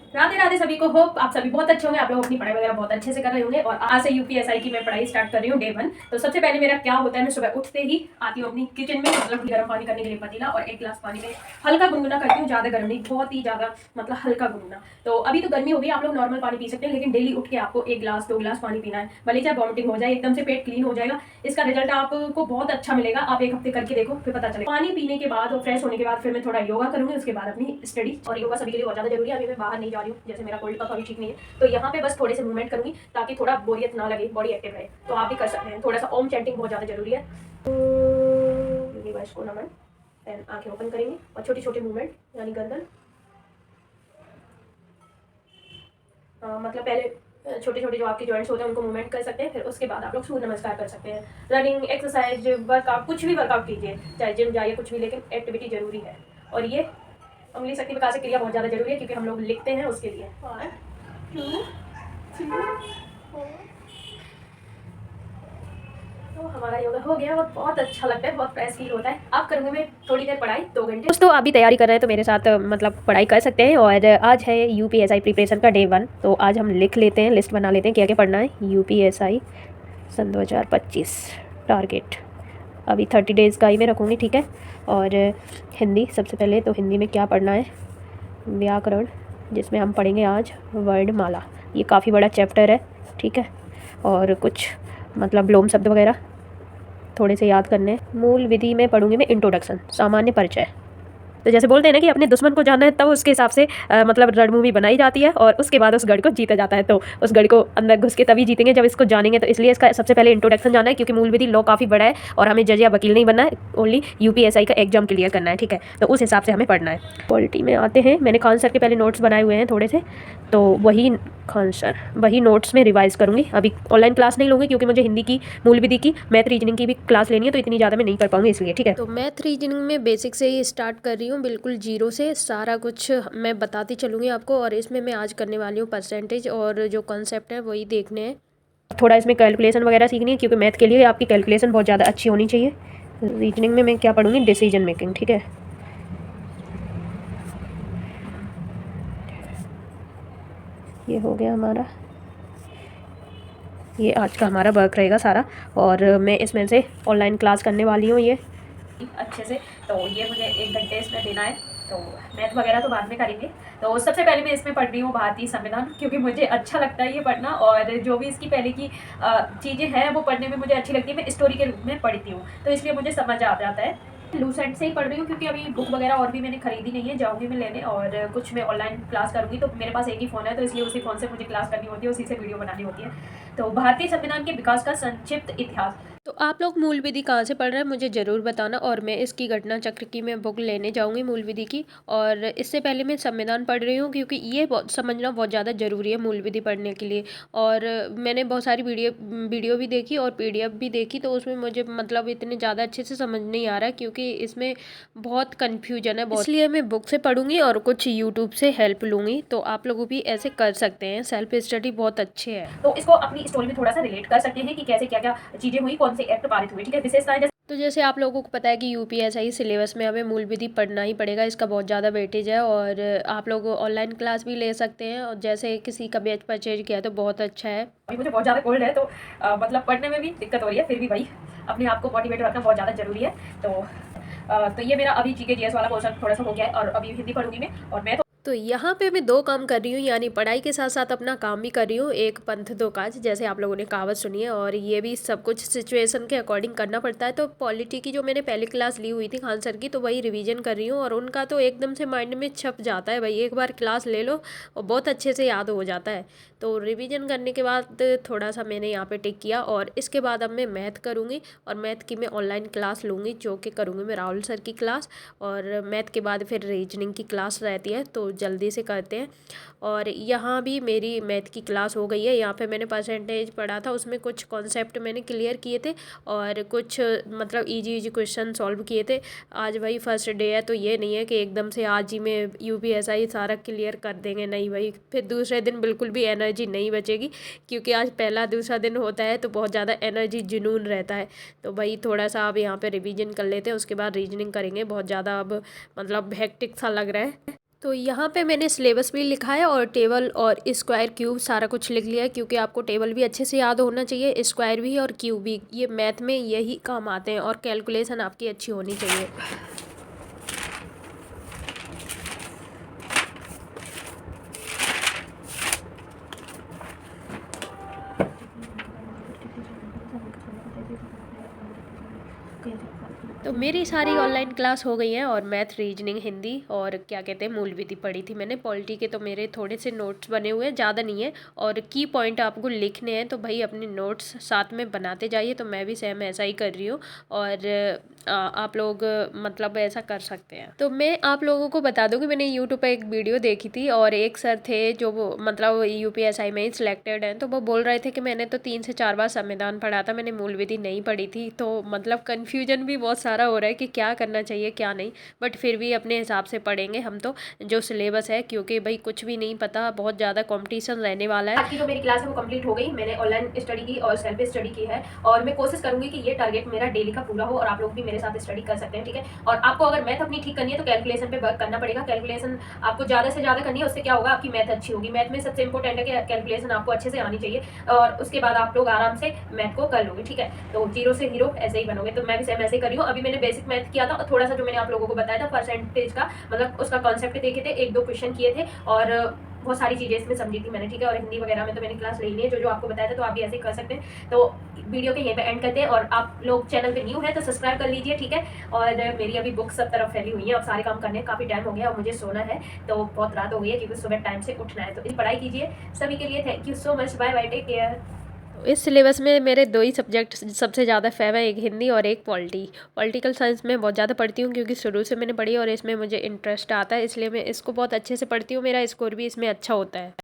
राधे राधे सभी को। होप आप सभी बहुत अच्छे होंगे, आप लोग अपनी पढ़ाई वगैरह बहुत अच्छे से कर रहे होंगे। और आज से यूपीएसआई की मैं पढ़ाई स्टार्ट कर रही हूँ, डे 1। तो सबसे पहले मेरा क्या होता है, मैं सुबह उठते ही आती हूँ अपनी किचन में, मतलब गर्म पानी करने के लिए पतीला और 1 गिलास पानी में हल्का गुनगुना करती हूँ, ज़्यादा गर्म नहीं, बहुत ही ज़्यादा मतलब हल्का गुनगुना। तो अभी तो गर्मी होगी, आप लोग नॉर्मल पानी पी सकते हैं, लेकिन डेली उठ के आपको 1 गिलास 2 गिलास पानी पीना है, भले चाहे वॉमिटिंग हो जाए, एकदम से पेट क्लीन हो जाएगा। इसका रिजल्ट आपको बहुत अच्छा मिलेगा, आप 1 हफ्ते करके देखो, फिर पता चलेगा। पानी पीने के बाद और फ्रेश होने के बाद फिर मैं थोड़ा योगा करूंगी, उसके बाद अपनी स्टडी। और योगा सभी के लिए बहुत ज़्यादा जरूरी है। अभी मैं बाहर नहीं जा रही हूँ, जैसे मेरा कोल्ड कफ अभी ठीक नहीं है, तो यहाँ पे बस थोड़े से मूवमेंट करूंगी ताकि थोड़ा बोरियत ना लगे, बॉडी एक्टिव रहे। तो आप भी कर सकते हैं। थोड़ा सा ओम चैंटिंग बहुत ज़्यादा जरूरी है। यूनिवर्स को नमन। देन आंखें ओपन करेंगे और छोटी छोटी मूवमेंट, यानी गर्दन, मतलब पहले छोटे छोटे जो आपके जॉइंट्स होते हैं उनको मूवमेंट कर सकते हैं, फिर उसके बाद आप लोग सूर्य नमस्कार कर सकते हैं। रनिंग, एक्सरसाइज, वर्कआउट, कुछ भी वर्कआउट कीजिए, चाहे जिम जाइए, कुछ भी, लेकिन एक्टिविटी जरूरी है। और ये उंगली शक्ति विकास क्रिया बहुत ज़्यादा जरूरी है, क्योंकि हम लोग लिखते हैं उसके लिए। 1 2 3 4। तो हमारा योगा हो गया और बहुत अच्छा लगता है, बहुत फ्रेश फील होता है। अब करूँगी मैं थोड़ी देर पढ़ाई, 2 घंटे। दोस्तों अभी तैयारी कर रहे हैं तो मेरे साथ मतलब पढ़ाई कर सकते हैं। और आज है यूपीएसआई प्रिपरेशन का डे 1। तो आज हम लिख लेते हैं, लिस्ट बना लेते हैं क्या क्या पढ़ना है। यूपीएसआई सन 2025 टारगेट अभी 30 डेज़ का ही मैं रखूँगी, ठीक है। और हिंदी सबसे पहले, तो हिंदी में क्या पढ़ना है, व्याकरण, जिसमें हम पढ़ेंगे आज वर्णमाला। ये काफ़ी बड़ा चैप्टर है, ठीक है। और कुछ मतलब लोम शब्द वगैरह थोड़े से याद करने। मूल विधि में पढ़ूंगी मैं इंट्रोडक्शन, सामान्य परिचय। तो जैसे बोलते हैं ना कि अपने दुश्मन को जानना है, तब उसके हिसाब से मतलब रण मूवी बनाई जाती है और उसके बाद उस गढ़ को जीता जाता है। तो उस गढ़ को अंदर घुस के तभी जीतेंगे जब इसको जानेंगे। तो इसलिए इसका सबसे पहले इंट्रोडक्शन जाना है, क्योंकि मूल विधि लॉ काफ़ी बड़ा है और हमें जज या वकील नहीं बनना है, ओनली यूपीएसआई का एग्जाम क्लियर करना है, ठीक है। तो उस हिसाब से हमें पढ़ना है। पॉलिटी में आते हैं, मैंने खान सर के पहले नोट्स बनाए हुए हैं थोड़े से, तो वही खान सर वही नोट्स में रिवाइज करूँगी। अभी ऑनलाइन क्लास नहीं लूँगी, क्योंकि मुझे हिंदी की, मूल विधि की, मैथ रीजनिंग की भी क्लास लेनी है, तो इतनी ज़्यादा मैं नहीं कर पाऊँगी, इसलिए, ठीक है। तो मैथ रीजनिंग में बेसिक से ही स्टार्ट कर रही हूँ, बिल्कुल जीरो से सारा कुछ मैं बताती चलूँगी आपको। और इसमें मैं आज करने वाली हूँ परसेंटेज, और जो कॉन्सेप्ट है वही देखने हैं। थोड़ा इसमें कैलकुलेशन वगैरह सीखनी है, क्योंकि मैथ के लिए आपकी कैलकुलेशन बहुत ज़्यादा अच्छी होनी चाहिए। रीजनिंग में मैं क्या पढ़ूँगी, डिसीजन मेकिंग, ठीक है। ये हो गया हमारा, ये आज का हमारा वर्क रहेगा सारा। और मैं इसमें से ऑनलाइन क्लास करने वाली हूँ ये अच्छे से। तो ये मुझे 1 घंटे इसमें देना है, तो मैथ वगैरह तो बाद में करेंगे। तो सबसे पहले मैं इसमें पढ़ रही हूँ भारतीय संविधान, क्योंकि मुझे अच्छा लगता है ये पढ़ना, और जो भी इसकी पहले की चीज़ें हैं वो पढ़ने में मुझे अच्छी लगती है। मैं स्टोरी के रूप में पढ़ती हूँ, तो इसलिए मुझे समझ आ जाता है। लूसेंट से ही पढ़ रही हूँ, क्योंकि अभी बुक वगैरह और भी मैंने खरीदी नहीं है, जाऊँगी मैं लेने। और कुछ मैं ऑनलाइन क्लास करूँगी, तो मेरे पास एक ही फ़ोन है, तो इसलिए उसी फ़ोन से मुझे क्लास करनी होती है, उसी से वीडियो बनानी होती है। तो भारतीय संविधान के विकास का संक्षिप्त इतिहास। तो आप लोग मूल विधि कहाँ से पढ़ रहे हैं मुझे ज़रूर बताना। और मैं इसकी घटना चक्र की मैं बुक लेने जाऊँगी मूल विधि की। और इससे पहले मैं संविधान पढ़ रही हूँ, क्योंकि ये समझना बहुत ज़्यादा ज़रूरी है मूल विधि पढ़ने के लिए। और मैंने बहुत सारी वीडियो भी देखी और पीडीएफ भी देखी, तो उसमें मुझे मतलब इतने ज़्यादा अच्छे से समझ नहीं आ रहा है, क्योंकि इसमें बहुत कन्फ्यूजन है बहुत। इसलिए मैं बुक से पढ़ूंगी और कुछ यूट्यूब से हेल्प लूँगी। तो आप लोग भी ऐसे कर सकते हैं, सेल्फ स्टडी बहुत अच्छे है। तो इसको अपनी स्टोरी में थोड़ा सा रिलेट कर सकते हैं कि कैसे क्या क्या चीज़ें हुई, कौन से एक्ट पारित हुए, ठीक है। विशेषताएं तो जैसे आप लोगों को पता है कि यूपीएसआई सिलेबस में हमें मूल विधि पढ़ना ही पड़ेगा, इसका बहुत ज़्यादा वेटेज है। और आप लोग ऑनलाइन क्लास भी ले सकते हैं, और जैसे किसी का बैच परचेज किया तो बहुत अच्छा है। अभी मुझे बहुत ज़्यादा कोल्ड है, तो मतलब पढ़ने में भी दिक्कत हो रही है, फिर भी भाई अपने आप को मोटिवेट रखना बहुत ज़्यादा जरूरी है। तो ये मेरा अभी जीके जीएस वाला पोर्शन थोड़ा सा हो गया है, और अभी हिंदी पढ़ूंगी मैं। और मैं तो यहाँ पे मैं दो काम कर रही हूँ, यानी पढ़ाई के साथ साथ अपना काम भी कर रही हूँ। एक पंथ दो काज, जैसे आप लोगों ने कहावत सुनी है, और ये भी सब कुछ सिचुएशन के अकॉर्डिंग करना पड़ता है। तो पॉलिटी की जो मैंने पहली क्लास ली हुई थी खान सर की, तो वही रिवीजन कर रही हूँ। और उनका तो एकदम से माइंड में छप जाता है भाई, एक बार क्लास ले लो और बहुत अच्छे से याद हो जाता है। तो रिवीजन करने के बाद थोड़ा सा मैंने यहाँ पे टिक किया, और इसके बाद अब मैं मैथ करूँगी। और मैथ की मैं ऑनलाइन क्लास लूँगी, जो कि करूँगी मैं राहुल सर की क्लास। और मैथ के बाद फिर रीजनिंग की क्लास रहती है, तो जल्दी से करते हैं। और यहाँ भी मेरी मैथ की क्लास हो गई है। यहाँ पे मैंने परसेंटेज पढ़ा था, उसमें कुछ कॉन्सेप्ट मैंने क्लियर किए थे, और कुछ मतलब इजी इजी क्वेश्चन सॉल्व किए थे। आज भाई फर्स्ट डे है, तो ये नहीं है कि एकदम से आज ही में यूपीएसआई सारा क्लियर कर देंगे, नहीं भाई, फिर दूसरे दिन बिल्कुल भी एनर्जी नहीं बचेगी, क्योंकि आज पहला दूसरा दिन होता है, तो बहुत ज़्यादा एनर्जी जुनून रहता है। तो भाई थोड़ा सा अब यहाँ पे रिवीजन कर लेते हैं, उसके बाद रीजनिंग करेंगे। बहुत ज़्यादा अब मतलब हेक्टिक सा लग रहा है। तो यहाँ पे मैंने सिलेबस भी लिखा है और टेबल और स्क्वायर क्यूब सारा कुछ लिख लिया है, क्योंकि आपको टेबल भी अच्छे से याद होना चाहिए, स्क्वायर भी और क्यूब भी, ये मैथ में यही काम आते हैं, और कैलकुलेशन आपकी अच्छी होनी चाहिए। तो मेरी सारी ऑनलाइन क्लास हो गई हैं, और मैथ, रीजनिंग, हिंदी और क्या कहते हैं मूल विधि पढ़ी थी मैंने। पॉलिटी के तो मेरे थोड़े से नोट्स बने हुए हैं, ज़्यादा नहीं है, और की पॉइंट आपको लिखने हैं, तो भाई अपने नोट्स साथ में बनाते जाइए। तो मैं भी सेम ऐसा ही कर रही हूँ, और आप लोग मतलब ऐसा कर सकते हैं। तो मैं आप लोगों को बता दूँ कि मैंने यूट्यूब पर एक वीडियो देखी थी, और एक सर थे जो वो मतलब UPSI में ही सिलेक्टेड हैं, तो वो बोल रहे थे कि मैंने तो 3 से 4 बार संविधान पढ़ा था, मैंने मूल विधि नहीं पढ़ी थी। तो मतलब कन्फ्यूजन भी बहुत सारा हो रहा है कि क्या करना चाहिए क्या नहीं, बट फिर भी अपने हिसाब से पढ़ेंगे हम तो जो सिलेबस है, क्योंकि भाई कुछ भी नहीं पता, बहुत ज़्यादा कंपटीशन रहने वाला है। आज की जो मेरी क्लास है वो कंप्लीट हो गई। मैंने ऑनलाइन स्टडी की और सेल्फ स्टडी की है, और मैं कोशिश करूंगी कि ये टारगेट मेरा डेली का पूरा हो और आप लोग भी मेरे साथ स्टडी कर सकते हैं, ठीक है। और आपको अगर मैथ अपनी ठीक करनी है तो कैलकुलेशन पे वर्क करना पड़ेगा। कैलकुलेशन आपको ज़्यादा से ज़्यादा करनी है, उससे क्या होगा, आपकी मैथ अच्छी होगी। मैथ में सबसे इंपॉर्टेंट है कि कैलकुलेशन आपको अच्छे से आनी चाहिए, और उसके बाद आप लोग आराम से मैथ को कर लोगे, ठीक है। तो जीरो से हीरो ऐसे ही बनोगे। तो मैं भी सेम ऐसे ही करी हूँ। अभी मैंने बेसिक मैथ किया था, और थोड़ा सा जो मैंने आप लोगों को बताया था परसेंटेज का, मतलब उसका कॉन्सेप्ट देखे थे, 1-2 क्वेश्चन किए थे, और बहुत सारी चीज़ें इसमें समझी थी मैंने, ठीक है। और हिंदी वगैरह में तो मैंने क्लास ले ली है, जो जो आपको बताया था, तो आप भी ऐसे ही कर सकते हैं। तो वीडियो के यहीं पे एंड करते हैं, और आप लोग चैनल पे न्यू है तो सब्सक्राइब कर लीजिए, ठीक है। और मेरी अभी बुक्स सब तरफ फैली हुई है, अब सारे काम करने काफ़ी टाइम हो गया और मुझे सोना है, तो बहुत रात हो गई है, क्योंकि सुबह टाइम से उठना है। तो पढ़ाई कीजिए। सभी के लिए thank you so much. Bye bye, take care. तो इस सिलेबस में मेरे 2 ही सब्जेक्ट सबसे ज़्यादा फेव है, एक हिंदी और एक पॉलिटिकल साइंस में बहुत ज़्यादा पढ़ती हूँ, क्योंकि शुरू से मैंने पढ़ी और इसमें मुझे इंटरेस्ट आता है, इसलिए मैं इसको बहुत अच्छे से पढ़ती हूँ, मेरा स्कोर भी इसमें अच्छा होता है।